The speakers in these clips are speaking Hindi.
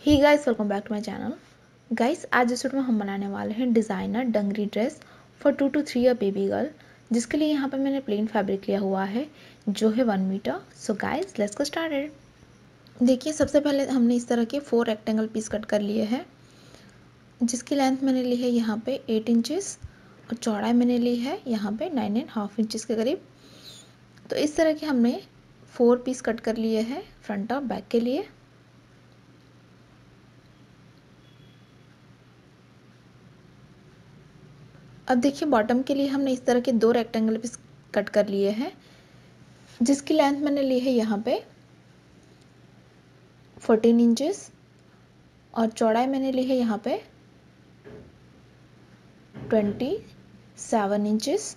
Hey guys, welcome back to my channel. Guys, आज इस वीडियो में हम बनाने वाले हैं designer dungaree dress for 2 to 3 year baby girl, जिसके लिए यहाँ पर मैंने प्लेन फैब्रिक लिया हुआ है जो है 1 metre. So guys, let's get started. देखिए, सबसे पहले हमने इस तरह के 4 रेक्टेंगल पीस कट कर लिए हैं, जिसकी लेंथ मैंने ली है यहाँ पे 8 इंचेस और चौड़ाई मैंने ली है यहाँ पे 9.5 इंचेस के करीब। तो इस तरह के हमने 4 पीस कट कर लिए हैं फ्रंट और बैक के लिए। अब देखिए, बॉटम के लिए हमने इस तरह के 2 रेक्टेंगल पीस कट कर लिए हैं, जिसकी लेंथ मैंने ली है यहाँ पे 14 इंचेस और चौड़ाई मैंने ली है यहाँ पे 27 इंचेस।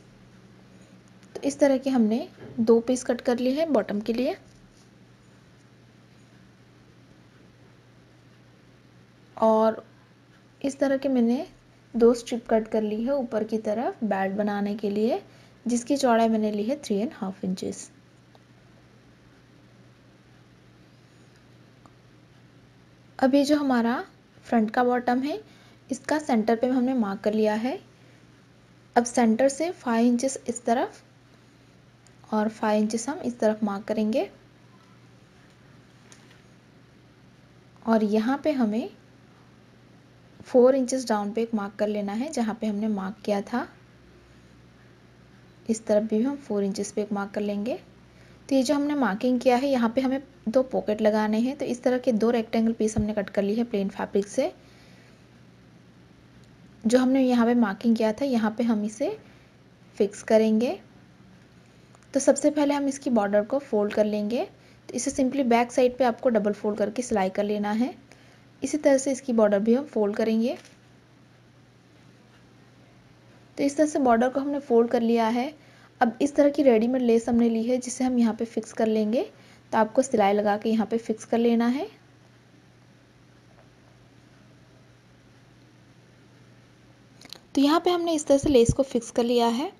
तो इस तरह के हमने 2 पीस कट कर लिए हैं बॉटम के लिए। और इस तरह के मैंने 2 स्ट्रिप कट कर ली है ऊपर की तरफ बेल्ट बनाने के लिए, जिसकी चौड़ाई मैंने ली है 3.5 इंचेस। अब ये जो हमारा फ्रंट का बॉटम है, इसका सेंटर पे हमने मार्क कर लिया है। अब सेंटर से 5 इंचेस इस तरफ और 5 इंचेस हम इस तरफ मार्क करेंगे और यहाँ पे हमें 4 इंचेस डाउन पे एक मार्क कर लेना है जहाँ पे हमने मार्क किया था। इस तरफ भी हम 4 इंचेस पे एक मार्क कर लेंगे। तो ये जो हमने मार्किंग किया है, यहाँ पे हमें 2 पॉकेट लगाने हैं। तो इस तरह के 2 रेक्टेंगल पीस हमने कट कर ली है प्लेन फैब्रिक से। जो हमने यहाँ पे मार्किंग किया था, यहाँ पे हम इसे फिक्स करेंगे। तो सबसे पहले हम इसकी बॉर्डर को फोल्ड कर लेंगे। तो इसे सिंपली बैक साइड पे आपको डबल फोल्ड करके सिलाई कर लेना है। इसी तरह से इसकी बॉर्डर भी हम फोल्ड करेंगे। तो इस तरह से बॉर्डर को हमने फोल्ड कर लिया है। अब इस तरह की रेडीमेड लेस हमने ली है, जिसे हम यहाँ पे फिक्स कर लेंगे। तो आपको सिलाई लगा के यहाँ पे फिक्स कर लेना है। तो यहाँ पे हमने इस तरह से लेस को फिक्स कर लिया है।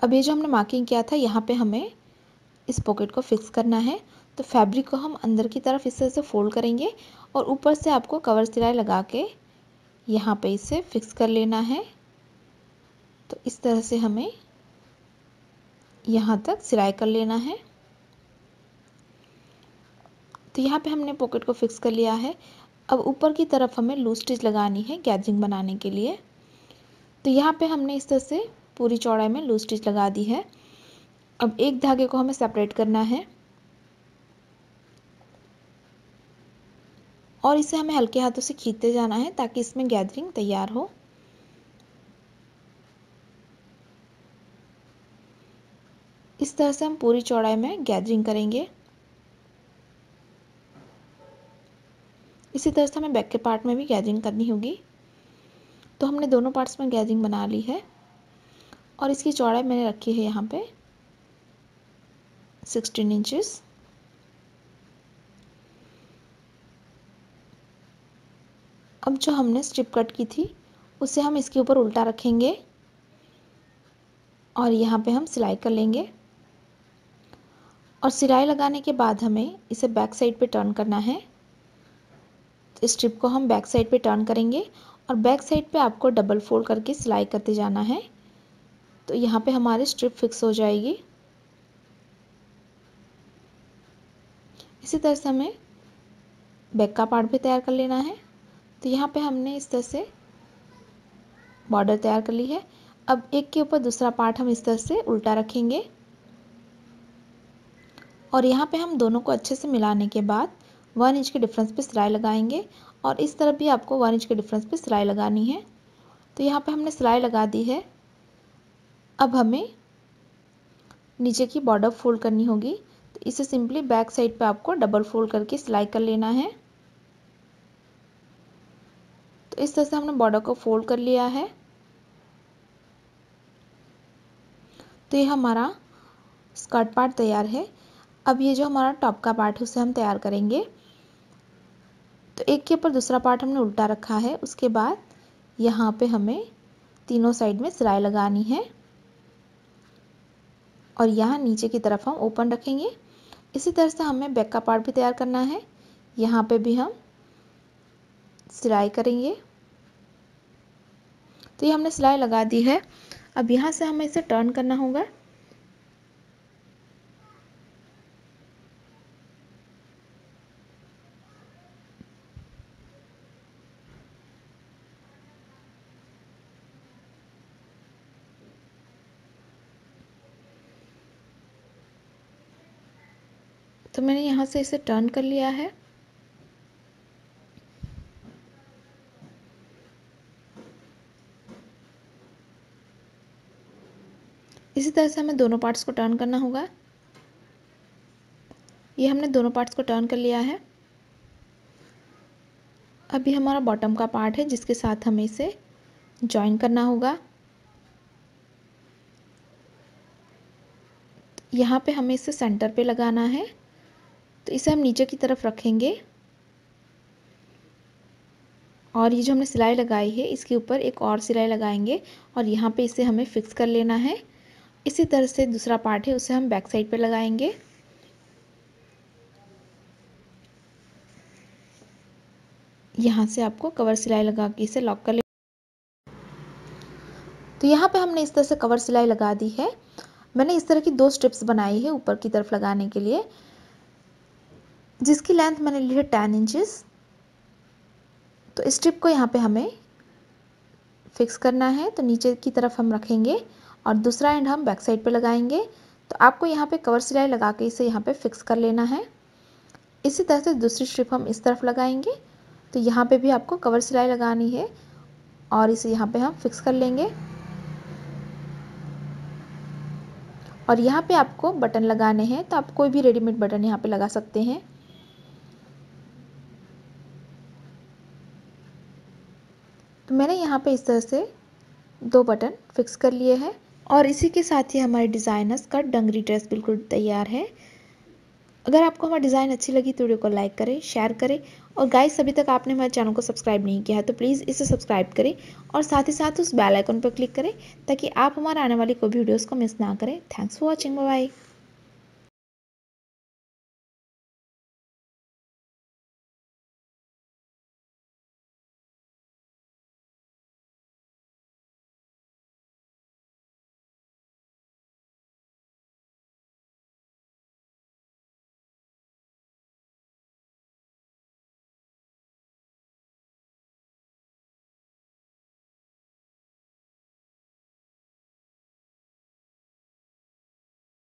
अब ये जो हमने मार्किंग किया था, यहाँ पे हमें इस पॉकेट को फिक्स करना है। तो फैब्रिक को हम अंदर की तरफ इस तरह से फोल्ड करेंगे और ऊपर से आपको कवर सिलाई लगा के यहाँ पे इसे फिक्स कर लेना है। तो इस तरह से हमें यहाँ तक सिलाई कर लेना है। तो यहाँ पे हमने पॉकेट को फिक्स कर लिया है। अब ऊपर की तरफ हमें लूज स्टिच लगानी है गैदरिंग बनाने के लिए। तो यहाँ पे हमने इस तरह से पूरी चौड़ाई में लूज स्टिच लगा दी है। अब एक धागे को हमें सेपरेट करना है और इसे हमें हल्के हाथों से खींचते जाना है ताकि इसमें गैदरिंग तैयार हो। इस तरह से हम पूरी चौड़ाई में गैदरिंग करेंगे। इसी तरह से हमें बैक के पार्ट में भी गैदरिंग करनी होगी। तो हमने दोनों पार्ट्स में गैदरिंग बना ली है और इसकी चौड़ाई मैंने रखी है यहाँ पे 16 इंचेस। अब जो हमने स्ट्रिप कट की थी, उसे हम इसके ऊपर उल्टा रखेंगे और यहाँ पे हम सिलाई कर लेंगे। और सिलाई लगाने के बाद हमें इसे बैक साइड पे टर्न करना है। तो स्ट्रिप को हम बैक साइड पे टर्न करेंगे और बैक साइड पे आपको डबल फोल्ड करके सिलाई करते जाना है। तो यहाँ पे हमारी स्ट्रिप फिक्स हो जाएगी। इसी तरह से हमें बैक का पार्ट भी तैयार कर लेना है। तो यहाँ पे हमने इस तरह से बॉर्डर तैयार कर ली है। अब एक के ऊपर दूसरा पार्ट हम इस तरह से उल्टा रखेंगे और यहाँ पे हम दोनों को अच्छे से मिलाने के बाद 1 इंच के डिफरेंस पे सिलाई लगाएंगे और इस तरफ भी आपको 1 इंच के डिफरेंस पे सिलाई लगानी है। तो यहाँ पे हमने सिलाई लगा दी है। अब हमें नीचे की बॉर्डर फोल्ड करनी होगी। तो इसे सिंपली बैक साइड पे आपको डबल फोल्ड करके सिलाई कर लेना है। तो इस तरह से हमने बॉर्डर को फोल्ड कर लिया है। तो ये हमारा स्कर्ट पार्ट तैयार है। अब ये जो हमारा टॉप का पार्ट है, उसे हम तैयार करेंगे। तो एक के ऊपर दूसरा पार्ट हमने उल्टा रखा है। उसके बाद यहाँ पे हमें तीनों साइड में सिलाई लगानी है और यहाँ नीचे की तरफ हम ओपन रखेंगे। इसी तरह से हमें बैक का पार्ट भी तैयार करना है। यहाँ पे भी हम सिलाई करेंगे। तो ये हमने सिलाई लगा दी है। अब यहाँ से हमें इसे टर्न करना होगा। तो मैंने यहाँ से इसे टर्न कर लिया है। इसी तरह से हमें दोनों पार्ट्स को टर्न करना होगा। ये हमने दोनों पार्ट्स को टर्न कर लिया है। अभी हमारा बॉटम का पार्ट है जिसके साथ हमें इसे जॉइन करना होगा। यहाँ पे हमें इसे सेंटर पे लगाना है, तो इसे हम नीचे की तरफ रखेंगे और ये जो हमने सिलाई लगाई है इसके ऊपर एक और सिलाई लगाएंगे और यहाँ पे इसे हमें फिक्स कर लेना है। इसी तरह से दूसरा पार्ट है उसे हम बैक साइड पे लगाएंगे। यहाँ से आपको कवर सिलाई लगा के इसे लॉक कर ले। तो यहाँ पे हमने इस तरह से कवर सिलाई लगा दी है। मैंने इस तरह की 2 स्ट्रिप्स बनाई है ऊपर की तरफ लगाने के लिए, जिसकी लेंथ मैंने ली है 10 इंचेस। तो स्ट्रिप को यहाँ पे हमें फिक्स करना है, तो नीचे की तरफ हम रखेंगे और दूसरा एंड हम बैक साइड पे लगाएंगे। तो आपको यहाँ पे कवर सिलाई लगा के इसे यहाँ पे फिक्स कर लेना है। इसी तरह से दूसरी स्ट्रिप हम इस तरफ लगाएंगे, तो यहाँ पे भी आपको कवर सिलाई लगानी है और इसे यहाँ पे हम फिक्स कर लेंगे। और यहाँ पे आपको बटन लगाने हैं, तो आप कोई भी रेडीमेड बटन यहाँ पे लगा सकते हैं। तो मैंने यहाँ पे इस तरह से 2 बटन फिक्स कर लिए हैं और इसी के साथ ही हमारे डिज़ाइनर्स का डंगरी ड्रेस बिल्कुल तैयार है। अगर आपको हमारा डिज़ाइन अच्छी लगी तो वीडियो को लाइक करें, शेयर करें और गाइस अभी तक आपने हमारे चैनल को सब्सक्राइब नहीं किया है तो प्लीज़ इसे सब्सक्राइब करें और साथ ही साथ उस बेल आइकन पर क्लिक करें ताकि आप हमारे आने वाली कोई भी वीडियोज़ को मिस ना करें। Thanks for watching, bye bye.